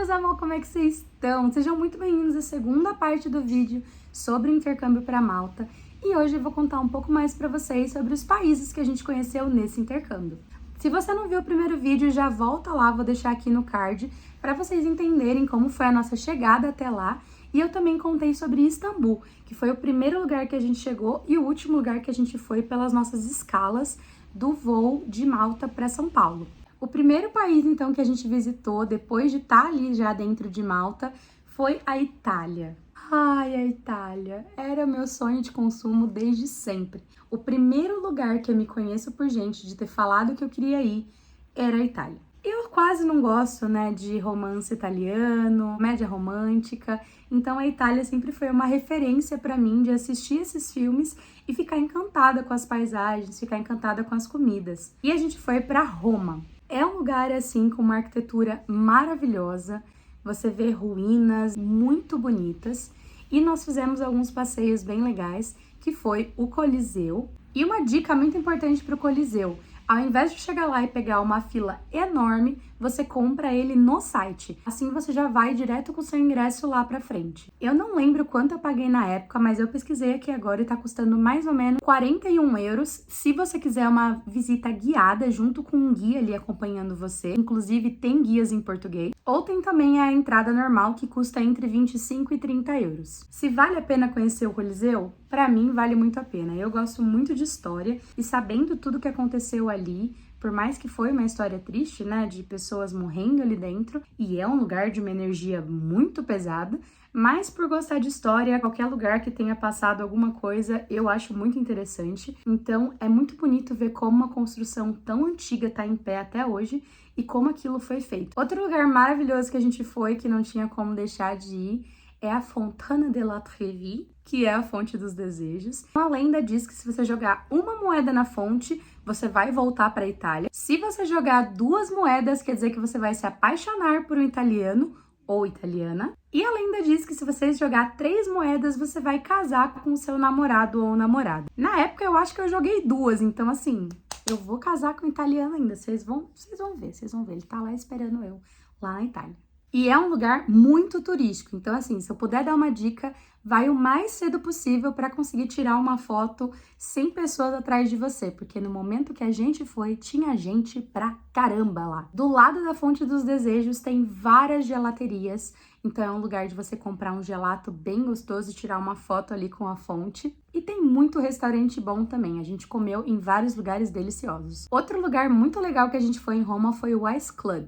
meus amores, como é que vocês estão? Sejam muito bem-vindos à segunda parte do vídeo sobre o intercâmbio para Malta. E hoje eu vou contar um pouco mais para vocês sobre os países que a gente conheceu nesse intercâmbio. Se você não viu o primeiro vídeo, já volta lá, vou deixar aqui no card para vocês entenderem como foi a nossa chegada até lá. E eu também contei sobre Istambul, que foi o primeiro lugar que a gente chegou e o último lugar que a gente foi pelas nossas escalas do voo de Malta para São Paulo. O primeiro país, então, que a gente visitou, depois de estar ali já dentro de Malta, foi a Itália. Ai, a Itália! Era meu sonho de consumo desde sempre. O primeiro lugar que eu me conheço por gente de ter falado que eu queria ir era a Itália. Eu quase não gosto, né, de romance italiano, comédia romântica, então a Itália sempre foi uma referência para mim de assistir esses filmes e ficar encantada com as paisagens, ficar encantada com as comidas. E a gente foi para Roma. É um lugar, assim, com uma arquitetura maravilhosa, você vê ruínas muito bonitas e nós fizemos alguns passeios bem legais, que foi o Coliseu. E uma dica muito importante para o Coliseu: ao invés de chegar lá e pegar uma fila enorme, você compra ele no site. Assim você já vai direto com o seu ingresso lá pra frente. Eu não lembro quanto eu paguei na época, mas eu pesquisei aqui agora e tá custando mais ou menos 41 euros. Se você quiser uma visita guiada junto com um guia ali acompanhando você, inclusive tem guias em português. Ou tem também a entrada normal, que custa entre 25 e 30 euros. Se vale a pena conhecer o Coliseu, pra mim vale muito a pena. Eu gosto muito de história e sabendo tudo que aconteceu ali, por mais que foi uma história triste, né, de pessoas morrendo ali dentro, e é um lugar de uma energia muito pesada, mas por gostar de história, qualquer lugar que tenha passado alguma coisa, eu acho muito interessante. Então, é muito bonito ver como uma construção tão antiga tá em pé até hoje e como aquilo foi feito. Outro lugar maravilhoso que a gente foi, que não tinha como deixar de ir, é a Fontana de la Trevi, que é a fonte dos desejos. Uma lenda diz que se você jogar uma moeda na fonte, você vai voltar para a Itália. Se você jogar 2 moedas, quer dizer que você vai se apaixonar por um italiano ou italiana. E a lenda diz que se você jogar 3 moedas, você vai casar com o seu namorado ou namorada. Na época, eu acho que eu joguei 2, então assim, eu vou casar com um italiano ainda. Vocês vão ver. Ele tá lá esperando eu, lá na Itália. E é um lugar muito turístico, então assim, se eu puder dar uma dica, vai o mais cedo possível para conseguir tirar uma foto sem pessoas atrás de você, porque no momento que a gente foi, tinha gente pra caramba lá. Do lado da Fonte dos Desejos tem várias gelaterias, então é um lugar de você comprar um gelato bem gostoso e tirar uma foto ali com a fonte. E tem muito restaurante bom também, a gente comeu em vários lugares deliciosos. Outro lugar muito legal que a gente foi em Roma foi o Ice Club.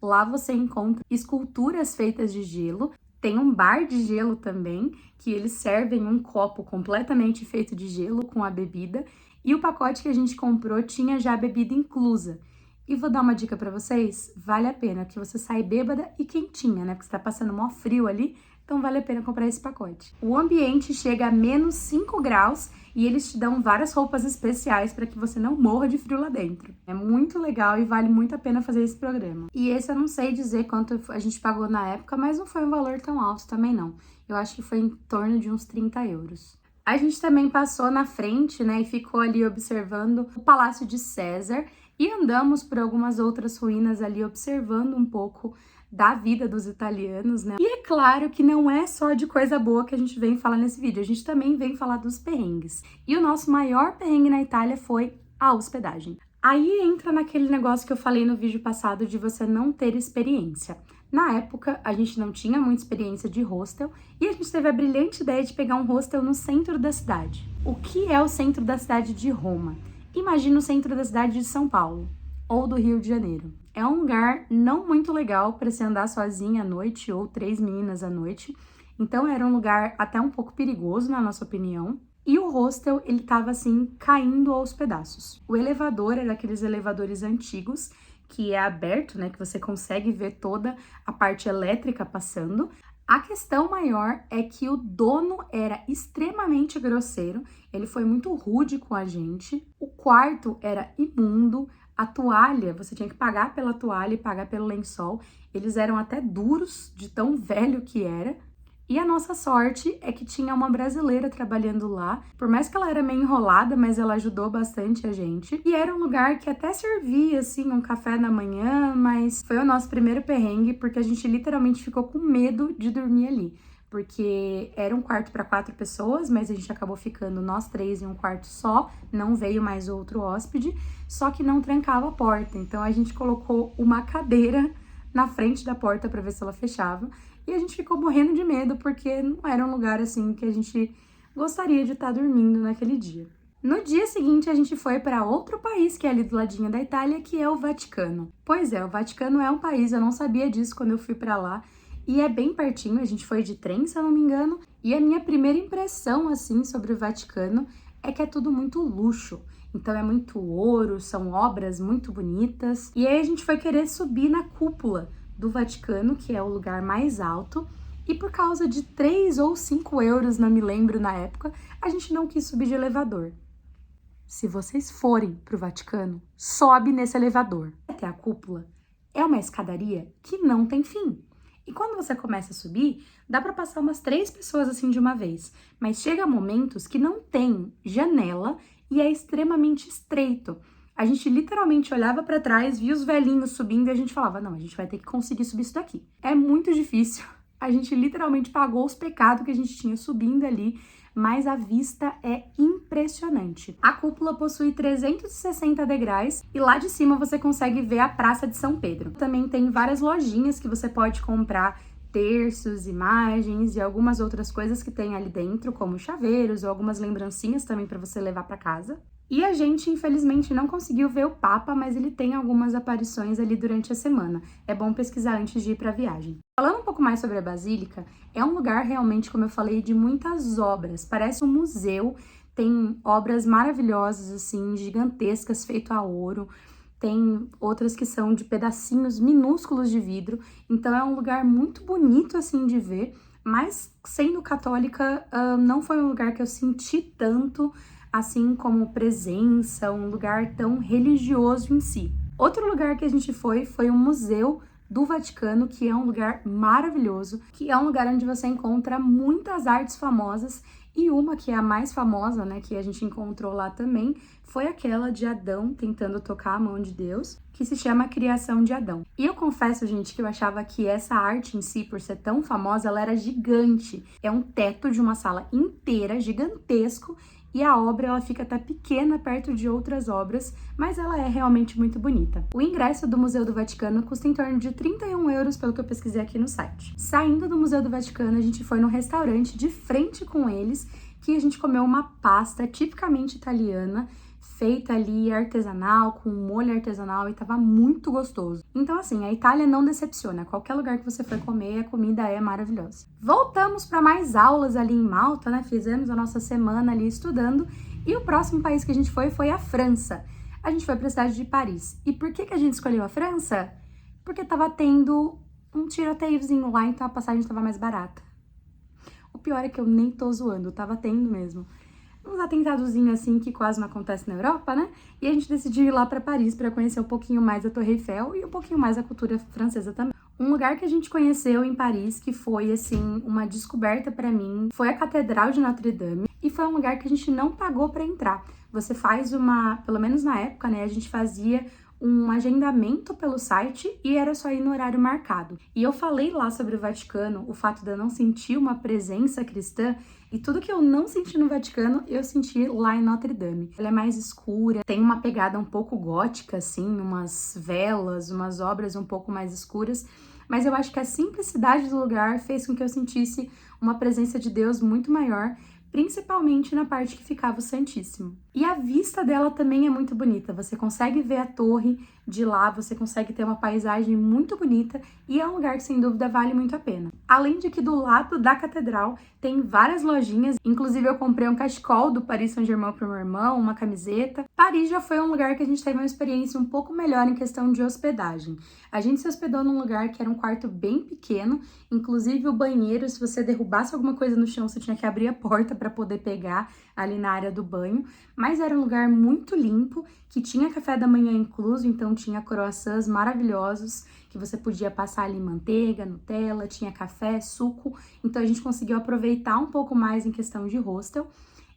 Lá você encontra esculturas feitas de gelo, tem um bar de gelo também, que eles servem um copo completamente feito de gelo com a bebida, e o pacote que a gente comprou tinha já a bebida inclusa. E vou dar uma dica pra vocês, vale a pena, que você sai bêbada e quentinha, né? Porque você tá passando mó frio ali, então vale a pena comprar esse pacote. O ambiente chega a menos 5 graus e eles te dão várias roupas especiais para que você não morra de frio lá dentro. É muito legal e vale muito a pena fazer esse programa. E esse eu não sei dizer quanto a gente pagou na época, mas não foi um valor tão alto também não. Eu acho que foi em torno de uns 30 euros. A gente também passou na frente, né, e ficou ali observando o Palácio de César e andamos por algumas outras ruínas ali observando um pouco da vida dos italianos, né? E é claro que não é só de coisa boa que a gente vem falar nesse vídeo, a gente também vem falar dos perrengues. E o nosso maior perrengue na Itália foi a hospedagem. Aí entra naquele negócio que eu falei no vídeo passado de você não ter experiência. Na época, a gente não tinha muita experiência de hostel e a gente teve a brilhante ideia de pegar um hostel no centro da cidade. O que é o centro da cidade de Roma? Imagina o centro da cidade de São Paulo ou do Rio de Janeiro. É um lugar não muito legal para se andar sozinha à noite ou 3 meninas à noite. Então era um lugar até um pouco perigoso, na nossa opinião. E o hostel, ele tava assim, caindo aos pedaços. O elevador era aqueles elevadores antigos, que é aberto, né, que você consegue ver toda a parte elétrica passando. A questão maior é que o dono era extremamente grosseiro, ele foi muito rude com a gente. O quarto era imundo, a toalha, você tinha que pagar pela toalha e pagar pelo lençol. Eles eram até duros de tão velho que era. E a nossa sorte é que tinha uma brasileira trabalhando lá. Por mais que ela era meio enrolada, mas ela ajudou bastante a gente. E era um lugar que até servia, assim, um café da manhã, mas foi o nosso primeiro perrengue, porque a gente literalmente ficou com medo de dormir ali. Porque era um quarto para 4 pessoas, mas a gente acabou ficando nós 3 em um quarto só, não veio mais outro hóspede, só que não trancava a porta. Então a gente colocou uma cadeira na frente da porta para ver se ela fechava. E a gente ficou morrendo de medo, porque não era um lugar assim que a gente gostaria de estar dormindo naquele dia. No dia seguinte, a gente foi para outro país, que é ali do ladinho da Itália, que é o Vaticano. Pois é, o Vaticano é um país, eu não sabia disso quando eu fui para lá, e é bem pertinho, a gente foi de trem, se eu não me engano, e a minha primeira impressão, assim, sobre o Vaticano é que é tudo muito luxo. Então é muito ouro, são obras muito bonitas. E aí a gente foi querer subir na cúpula do Vaticano, que é o lugar mais alto, e por causa de 3 ou 5 euros, não me lembro na época, a gente não quis subir de elevador. Se vocês forem pro Vaticano, sobe nesse elevador. Até a cúpula é uma escadaria que não tem fim. E quando você começa a subir, dá para passar umas 3 pessoas assim de uma vez, mas chega momentos que não tem janela e é extremamente estreito. A gente literalmente olhava para trás, via os velhinhos subindo e a gente falava, não, a gente vai ter que conseguir subir isso daqui. É muito difícil. A gente literalmente pagou os pecados que a gente tinha subindo ali, mas a vista é impressionante. A cúpula possui 360 degraus e lá de cima você consegue ver a Praça de São Pedro. Também tem várias lojinhas que você pode comprar terços, imagens e algumas outras coisas que tem ali dentro, como chaveiros ou algumas lembrancinhas também para você levar para casa. E a gente, infelizmente, não conseguiu ver o Papa, mas ele tem algumas aparições ali durante a semana. É bom pesquisar antes de ir para a viagem. Falando um pouco mais sobre a Basílica, é um lugar realmente, como eu falei, de muitas obras. Parece um museu, tem obras maravilhosas, assim, gigantescas, feito a ouro. Tem outras que são de pedacinhos minúsculos de vidro. Então é um lugar muito bonito, assim, de ver. Mas, sendo católica, não foi um lugar que eu senti tanto assim como presença, um lugar tão religioso em si. Outro lugar que a gente foi o Museu do Vaticano, que é um lugar maravilhoso, que é um lugar onde você encontra muitas artes famosas, e uma que é a mais famosa, né, que a gente encontrou lá também, foi aquela de Adão tentando tocar a mão de Deus, que se chama Criação de Adão. E eu confesso, gente, que eu achava que essa arte em si, por ser tão famosa, ela era gigante. É um teto de uma sala inteira, gigantesco, e a obra ela fica até pequena perto de outras obras, mas ela é realmente muito bonita. O ingresso do Museu do Vaticano custa em torno de 31 euros, pelo que eu pesquisei aqui no site. Saindo do Museu do Vaticano, a gente foi no restaurante de frente com eles, que a gente comeu uma pasta tipicamente italiana, feita ali artesanal, com molho artesanal, e tava muito gostoso. Então, assim, a Itália não decepciona. Qualquer lugar que você for comer, a comida é maravilhosa. Voltamos para mais aulas ali em Malta, né? Fizemos a nossa semana ali estudando. E o próximo país que a gente foi a França. A gente foi para a cidade de Paris. E por que a gente escolheu a França? Porque tava tendo um tiroteiozinho lá, então a passagem tava mais barata. O pior é que eu nem tô zoando, tava tendo mesmo. Uns atentadozinhos assim que quase não acontece na Europa, né? E a gente decidiu ir lá para Paris para conhecer um pouquinho mais a Torre Eiffel e um pouquinho mais a cultura francesa também. Um lugar que a gente conheceu em Paris, que foi, assim, uma descoberta para mim, foi a Catedral de Notre Dame. E foi um lugar que a gente não pagou para entrar. Você faz pelo menos na época, né? A gente fazia um agendamento pelo site e era só ir no horário marcado. E eu falei lá sobre o Vaticano, o fato de eu não sentir uma presença cristã, e tudo que eu não senti no Vaticano, eu senti lá em Notre Dame. Ela é mais escura, tem uma pegada um pouco gótica, assim, umas velas, umas obras um pouco mais escuras, mas eu acho que a simplicidade do lugar fez com que eu sentisse uma presença de Deus muito maior, principalmente na parte que ficava o Santíssimo. E a vista dela também é muito bonita, você consegue ver a torre de lá, você consegue ter uma paisagem muito bonita e é um lugar que sem dúvida vale muito a pena. Além de que do lado da catedral tem várias lojinhas, inclusive eu comprei um cachecol do Paris Saint-Germain para o meu irmão, uma camiseta. Paris já foi um lugar que a gente teve uma experiência um pouco melhor em questão de hospedagem. A gente se hospedou num lugar que era um quarto bem pequeno, inclusive o banheiro, se você derrubasse alguma coisa no chão, você tinha que abrir a porta para poder pegar. ali na área do banho, mas era um lugar muito limpo, que tinha café da manhã incluso, então tinha croissants maravilhosos, que você podia passar ali manteiga, Nutella, tinha café, suco, então a gente conseguiu aproveitar um pouco mais em questão de hostel.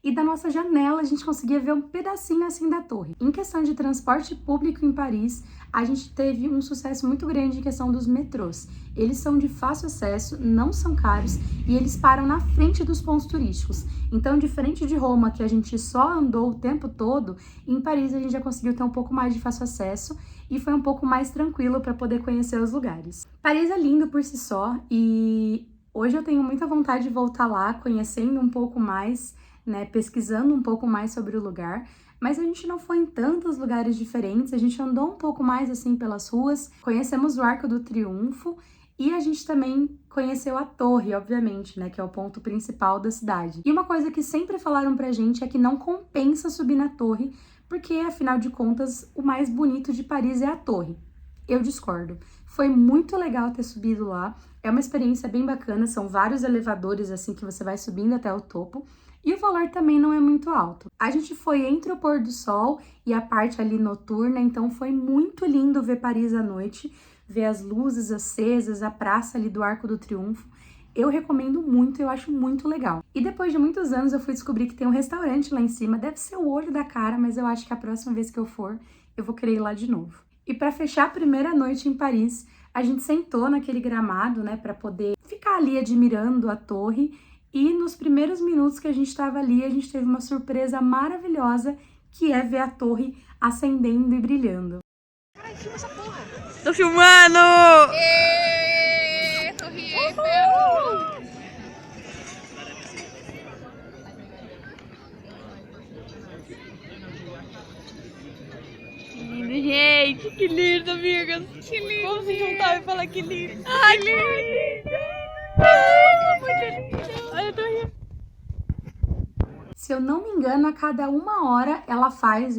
E da nossa janela a gente conseguia ver um pedacinho assim da torre. Em questão de transporte público em Paris, a gente teve um sucesso muito grande em questão dos metrôs. Eles são de fácil acesso, não são caros e eles param na frente dos pontos turísticos. Então, diferente de Roma, que a gente só andou o tempo todo, em Paris a gente já conseguiu ter um pouco mais de fácil acesso e foi um pouco mais tranquilo para poder conhecer os lugares. Paris é lindo por si só e hoje eu tenho muita vontade de voltar lá, conhecendo um pouco mais, né, pesquisando um pouco mais sobre o lugar, mas a gente não foi em tantos lugares diferentes, a gente andou um pouco mais assim pelas ruas, conhecemos o Arco do Triunfo e a gente também conheceu a torre, obviamente, né, que é o ponto principal da cidade. E uma coisa que sempre falaram pra gente é que não compensa subir na torre, porque afinal de contas o mais bonito de Paris é a torre. Eu discordo. Foi muito legal ter subido lá, é uma experiência bem bacana, são vários elevadores assim que você vai subindo até o topo. E o valor também não é muito alto. A gente foi entre o pôr do sol e a parte ali noturna, então foi muito lindo ver Paris à noite, ver as luzes acesas, a praça ali do Arco do Triunfo. Eu recomendo muito, eu acho muito legal. E depois de muitos anos eu fui descobrir que tem um restaurante lá em cima, deve ser o olho da cara, mas eu acho que a próxima vez que eu for, eu vou querer ir lá de novo. E para fechar a primeira noite em Paris, a gente sentou naquele gramado, né, para poder ficar ali admirando a torre. E nos primeiros minutos que a gente estava ali, a gente teve uma surpresa maravilhosa, que é ver a torre acendendo e brilhando. Caralho, filma essa porra! Tô filmando! Torre Eiffel! Que lindo, gente! Que lindo, amigas! Que lindo! Vamos se juntar e falar que lindo! Ai, que lindo! Olha a torre! Se eu não me engano, a cada 1 hora ela faz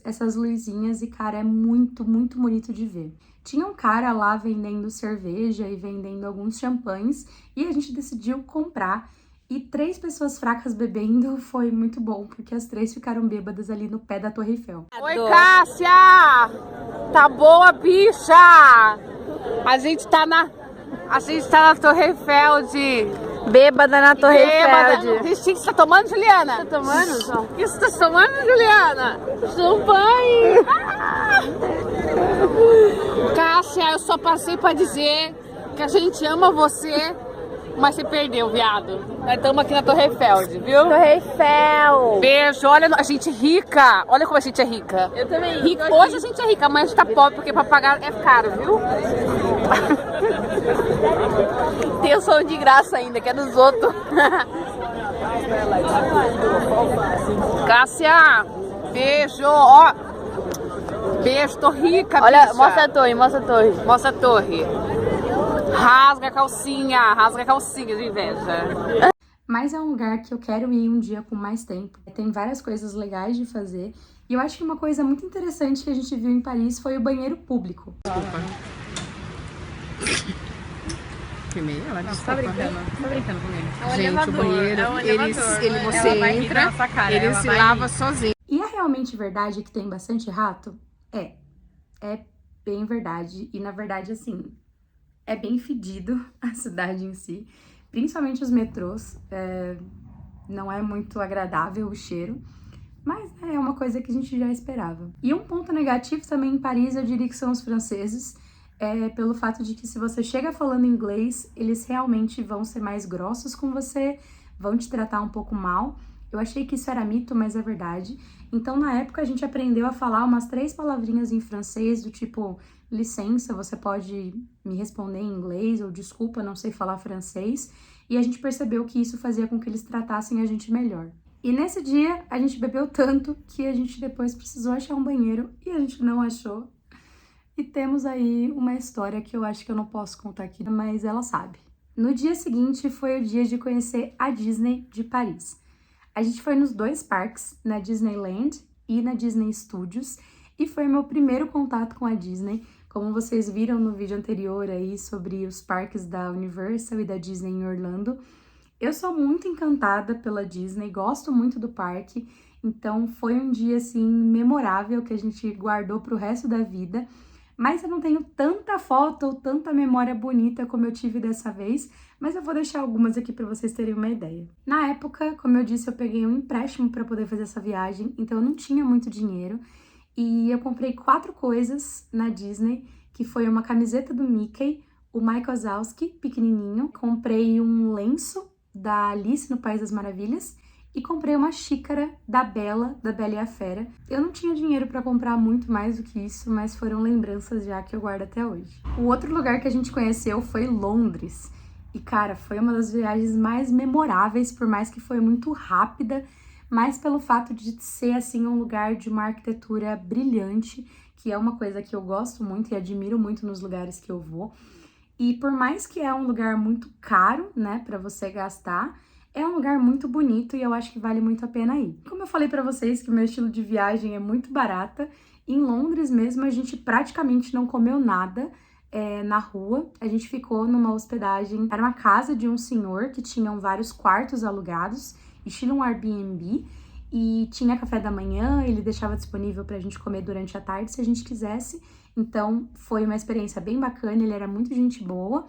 essas luzinhas e, cara, é muito, muito bonito de ver. Tinha um cara lá vendendo cerveja e vendendo alguns champanhes e a gente decidiu comprar. E 3 pessoas fracas bebendo foi muito bom, porque as 3 ficaram bêbadas ali no pé da Torre Eiffel. Oi, Cássia! Tá boa, bicha! A gente tá na Torre Eiffel de... Bêbada na Torre Eiffel. O que você tá tomando, Juliana? Tá tomando? O que você tá tomando, Juliana? Champanhe! Cássia, eu só passei pra dizer que a gente ama você, mas você perdeu, viado. Nós estamos aqui na Torre Eiffel, viu? Torre Eiffel! Beijo, olha a gente rica. Olha como a gente é rica. Eu também. Rica. Hoje a gente é rica, mas a gente tá pobre porque pra pagar é caro, viu? Tem o som de graça ainda, que é dos outros. Cássia, beijo, ó. Beijo, tô rica, Olha, bicha. mostra a torre, mostra a torre. Mostra a torre. Rasga a calcinha de inveja. Mas é um lugar que eu quero ir um dia com mais tempo. Tem várias coisas legais de fazer. E eu acho que uma coisa muito interessante que a gente viu em Paris foi o banheiro público. Desculpa. Filmei ela, desculpa. Tá brincando comigo. Gente, o banheiro, você entra, ele se lava sozinho. E é realmente verdade que tem bastante rato? É bem verdade. E na verdade, assim, é bem fedido a cidade em si. Principalmente os metrôs. Não é muito agradável o cheiro. Mas é uma coisa que a gente já esperava. E um ponto negativo também em Paris, eu diria que são os franceses. Pelo fato de que se você chega falando inglês, eles realmente vão ser mais grossos com você, vão te tratar um pouco mal. Eu achei que isso era mito, mas é verdade. Então, na época, a gente aprendeu a falar umas 3 palavrinhas em francês, do tipo, licença, você pode me responder em inglês, ou desculpa, não sei falar francês. E a gente percebeu que isso fazia com que eles tratassem a gente melhor. E nesse dia, a gente bebeu tanto que a gente depois precisou achar um banheiro e a gente não achou. E temos aí uma história que eu acho que eu não posso contar aqui, mas ela sabe. No dia seguinte foi o dia de conhecer a Disney de Paris. A gente foi nos 2 parques, na Disneyland e na Disney Studios, e foi meu primeiro contato com a Disney. Como vocês viram no vídeo anterior aí sobre os parques da Universal e da Disney em Orlando, Eu sou muito encantada pela Disney, gosto muito do parque, então foi um dia assim memorável que a gente guardou pro resto da vida. Mas eu não tenho tanta foto ou tanta memória bonita como eu tive dessa vez, mas eu vou deixar algumas aqui para vocês terem uma ideia. Na época, como eu disse, eu peguei um empréstimo para poder fazer essa viagem, então eu não tinha muito dinheiro e eu comprei 4 coisas na Disney, que foi uma camiseta do Mickey, o Mike Wazowski, pequenininho, comprei um lenço da Alice no País das Maravilhas e comprei uma xícara da Bela e a Fera. Eu não tinha dinheiro para comprar muito mais do que isso, mas foram lembranças já que eu guardo até hoje. O outro lugar que a gente conheceu foi Londres. E, cara, foi uma das viagens mais memoráveis, por mais que foi muito rápida, mas pelo fato de ser, assim, um lugar de uma arquitetura brilhante, que é uma coisa que eu gosto muito e admiro muito nos lugares que eu vou. E por mais que é um lugar muito caro, né, para você gastar, é um lugar muito bonito e eu acho que vale muito a pena ir. Como eu falei pra vocês que o meu estilo de viagem é muito barata, em Londres mesmo a gente praticamente não comeu nada na rua. A gente ficou numa hospedagem, era uma casa de um senhor que tinham vários quartos alugados, estilo um Airbnb, e tinha café da manhã, ele deixava disponível pra gente comer durante a tarde se a gente quisesse. Então foi uma experiência bem bacana, ele era muito gente boa.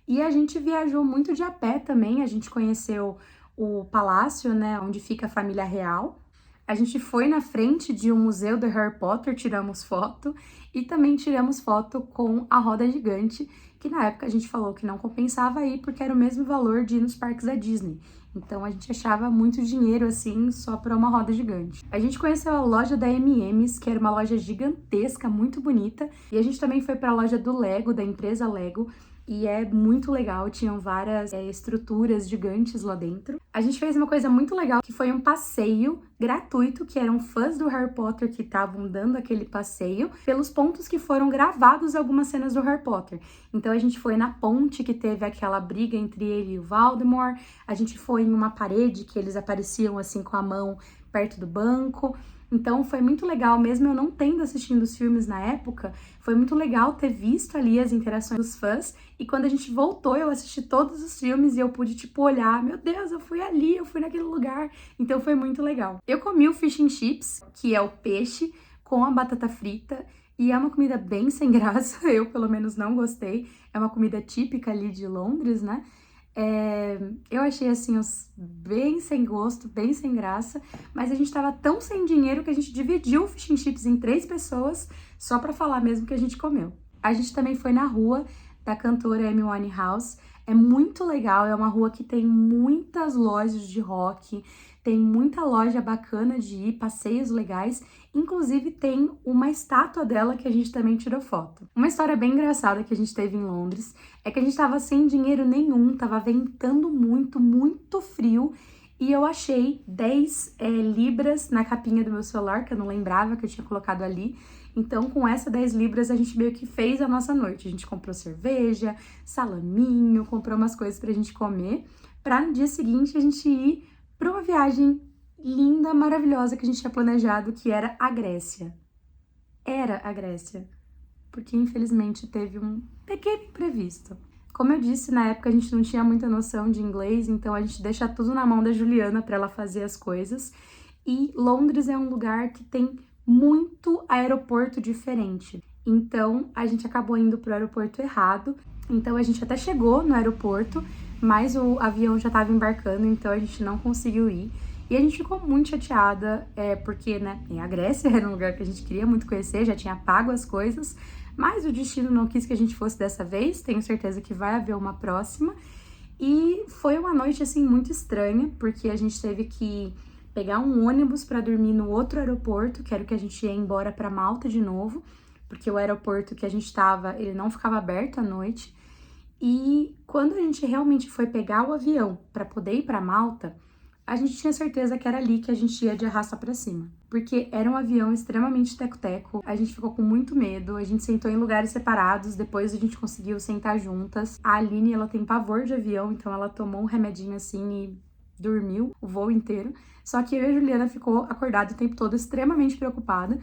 E a gente viajou muito de a pé também, a gente conheceu o palácio, né, onde fica a família real. A gente foi na frente de um museu do Harry Potter, tiramos foto, e também tiramos foto com a roda gigante, que na época a gente falou que não compensava ir, porque era o mesmo valor de ir nos parques da Disney. Então a gente achava muito dinheiro, assim, só para uma roda gigante. A gente conheceu a loja da M&M's, que era uma loja gigantesca, muito bonita, e a gente também foi para a loja do Lego, da empresa Lego, e é muito legal, tinham várias estruturas gigantes lá dentro. A gente fez uma coisa muito legal, que foi um passeio gratuito, que eram fãs do Harry Potter que estavam dando aquele passeio, pelos pontos que foram gravados algumas cenas do Harry Potter. Então a gente foi na ponte que teve aquela briga entre ele e o Voldemort, a gente foi em uma parede que eles apareciam assim com a mão perto do banco. Então foi muito legal, mesmo eu não tendo assistido os filmes na época, foi muito legal ter visto ali as interações dos fãs, e quando a gente voltou eu assisti todos os filmes e eu pude tipo olhar, meu Deus, eu fui ali, eu fui naquele lugar, então foi muito legal. Eu comi o fish and chips, que é o peixe com a batata frita, e é uma comida bem sem graça, eu pelo menos não gostei, é uma comida típica ali de Londres, né? Eu achei assim bem sem gosto, bem sem graça, mas a gente tava tão sem dinheiro que a gente dividiu o fish and chips em 3 pessoas, só pra falar mesmo que a gente comeu. A gente também foi na rua da cantora Amy Winehouse, é muito legal, é uma rua que tem muitas lojas de rock, tem muita loja bacana de ir, passeios legais, inclusive tem uma estátua dela que a gente também tirou foto. Uma história bem engraçada que a gente teve em Londres é que a gente tava sem dinheiro nenhum, tava ventando muito, muito frio, e eu achei 10 libras na capinha do meu celular, que eu não lembrava que eu tinha colocado ali. Então, com essa 10 libras, a gente meio que fez a nossa noite. A gente comprou cerveja, salaminho, comprou umas coisas pra gente comer, pra no dia seguinte a gente ir pra uma viagem linda, maravilhosa que a gente tinha planejado, que era a Grécia. Era a Grécia, porque infelizmente teve um pequeno imprevisto. Como eu disse, na época a gente não tinha muita noção de inglês, então a gente deixa tudo na mão da Juliana para ela fazer as coisas. E Londres é um lugar que tem muito aeroporto diferente. Então a gente acabou indo pro aeroporto errado. Então a gente até chegou no aeroporto, mas o avião já estava embarcando, então a gente não conseguiu ir. E a gente ficou muito chateada, porque, né, a Grécia era um lugar que a gente queria muito conhecer, já tinha pago as coisas, mas o destino não quis que a gente fosse dessa vez, tenho certeza que vai haver uma próxima. E foi uma noite, assim, muito estranha, porque a gente teve que pegar um ônibus para dormir no outro aeroporto, que era o que a gente ia embora para Malta de novo, porque o aeroporto que a gente estava, ele não ficava aberto à noite. E quando a gente realmente foi pegar o avião para poder ir para Malta, a gente tinha certeza que era ali que a gente ia de arrasta pra cima. Porque era um avião extremamente teco-teco, a gente ficou com muito medo, a gente sentou em lugares separados, depois a gente conseguiu sentar juntas. A Aline, ela tem pavor de avião, então ela tomou um remedinho assim e dormiu o voo inteiro. Só que eu e a Juliana ficou acordada o tempo todo extremamente preocupada,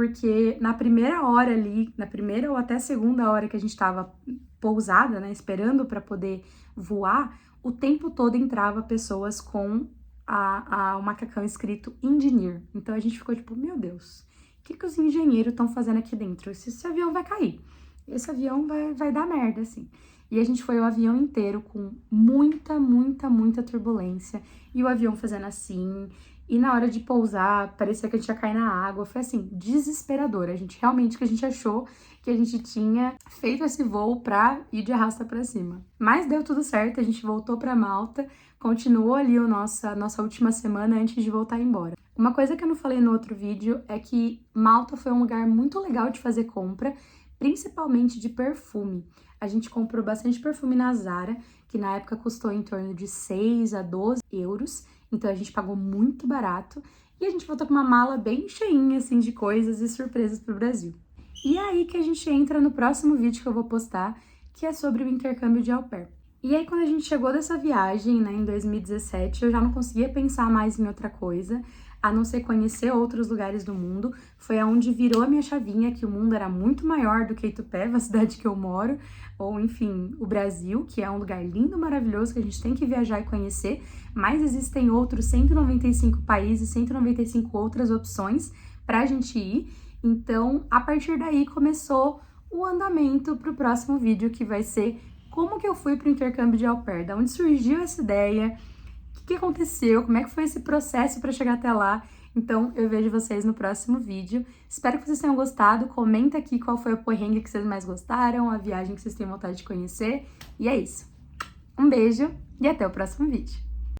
porque na primeira hora ali, na primeira ou até segunda hora que a gente tava pousada, né, esperando para poder voar, o tempo todo entrava pessoas com o macacão escrito engineer. Então a gente ficou tipo, meu Deus, o que os engenheiros estão fazendo aqui dentro? Esse avião vai cair, esse avião vai dar merda, assim. E a gente foi o avião inteiro com muita turbulência, e o avião fazendo assim, e na hora de pousar, parecia que a gente ia cair na água, foi assim, desesperador. A gente achou que a gente tinha feito esse voo pra ir de arrasta pra cima. Mas deu tudo certo, a gente voltou pra Malta, continuou ali a nossa última semana antes de voltar embora. Uma coisa que eu não falei no outro vídeo é que Malta foi um lugar muito legal de fazer compra, principalmente de perfume. A gente comprou bastante perfume na Zara, que na época custou em torno de 6 a 12 euros, então a gente pagou muito barato, e a gente voltou com uma mala bem cheinha, assim, de coisas e surpresas pro Brasil. E é aí que a gente entra no próximo vídeo que eu vou postar, que é sobre o intercâmbio de au pair. E aí, quando a gente chegou dessa viagem, né, em 2017, eu já não conseguia pensar mais em outra coisa, a não ser conhecer outros lugares do mundo. Foi aonde virou a minha chavinha, que o mundo era muito maior do que Itupeva, a cidade que eu moro, ou enfim, o Brasil, que é um lugar lindo, maravilhoso, que a gente tem que viajar e conhecer, mas existem outros 195 países, 195 outras opções pra gente ir. Então, a partir daí começou o andamento pro próximo vídeo, que vai ser como que eu fui pro intercâmbio de au pair, da onde surgiu essa ideia, o que aconteceu, como é que foi esse processo para chegar até lá. Então, eu vejo vocês no próximo vídeo. Espero que vocês tenham gostado. Comenta aqui qual foi o perrengue que vocês mais gostaram, a viagem que vocês têm vontade de conhecer. E é isso. Um beijo e até o próximo vídeo.